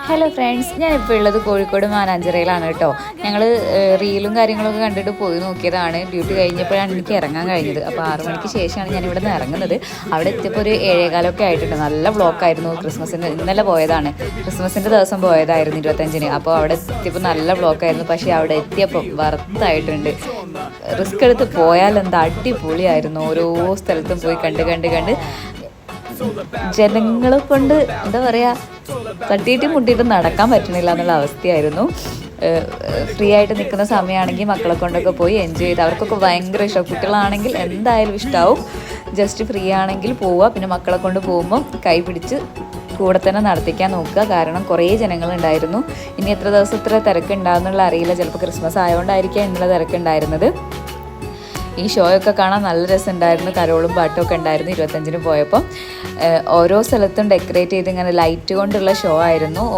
Hello friends, ഞാനിപ്പോൾ ഉള്ളത് കോഴിക്കോട് മാനാഞ്ചിറയിലാണ് കേട്ടോ. ഞങ്ങൾ റീലും കാര്യങ്ങളൊക്കെ കണ്ടിട്ട് പോയി നോക്കിയതാണ്. ഡ്യൂട്ടി കഴിഞ്ഞപ്പോഴാണ് എനിക്ക് ഇറങ്ങാൻ കഴിഞ്ഞത്. അപ്പോൾ 6 മണിക്ക് ശേഷമാണ് ഞാൻ ഇവിടെ നിന്ന് ഇറങ്ങുന്നത്. അവിടെ എത്തിയപ്പോൾ ഒരു 7:15 ആയിട്ടുണ്ട്. നല്ല ബ്ലോക്കായിരുന്നു. ഇന്നലെ പോയതാണ്, ക്രിസ്മസിൻ്റെ ദിവസം പോയതായിരുന്നു 25-ന്. അപ്പോൾ അവിടെ എത്തിയപ്പോൾ നല്ല ബ്ലോക്കായിരുന്നു. പക്ഷേ അവിടെ എത്തിയപ്പോൾ വറുത്തായിട്ടുണ്ട്. റിസ്ക് എടുത്ത് പോയാൽ എന്താ അടിപൊളിയായിരുന്നു. ഓരോ സ്ഥലത്തും പോയി കണ്ട് ജനങ്ങളെ കൊണ്ട് എന്താ പറയുക, തട്ടിയിട്ടും മുട്ടിയിട്ടും നടക്കാൻ പറ്റണില്ല എന്നുള്ള അവസ്ഥയായിരുന്നു. ഫ്രീ ആയിട്ട് നിൽക്കുന്ന സമയമാണെങ്കിൽ മക്കളെ കൊണ്ടൊക്കെ പോയി എൻജോയ് ചെയ്ത് അവർക്കൊക്കെ ഭയങ്കര ഇഷ്ടം. കുട്ടികളാണെങ്കിൽ എന്തായാലും ഇഷ്ടമാവും. ജസ്റ്റ് ഫ്രീ ആണെങ്കിൽ പോവുക. പിന്നെ മക്കളെ കൊണ്ട് പോകുമ്പം കൈ പിടിച്ച് കൂടെ തന്നെ നടത്തിക്കാൻ നോക്കുക. കാരണം കുറേ ജനങ്ങളുണ്ടായിരുന്നു. ഇനി എത്ര ദിവസം ഇത്ര തിരക്കുണ്ടാകുന്നുള്ള അറിയില്ല. ചിലപ്പോൾ ക്രിസ്മസ് ആയതുകൊണ്ടായിരിക്കാം ഇന്നുള്ള തിരക്കുണ്ടായിരുന്നത്. ഈ ഷോയൊക്കെ കാണാൻ നല്ല രസമുണ്ടായിരുന്നു. കരോളും പാട്ടും ഒക്കെ ഉണ്ടായിരുന്നു 25-ന് പോയപ്പോൾ. ഓരോ സ്ഥലത്തും ഡെക്കറേറ്റ് ചെയ്ത് ഇങ്ങനെ ലൈറ്റ് കൊണ്ടുള്ള ഷോ ആയിരുന്നു.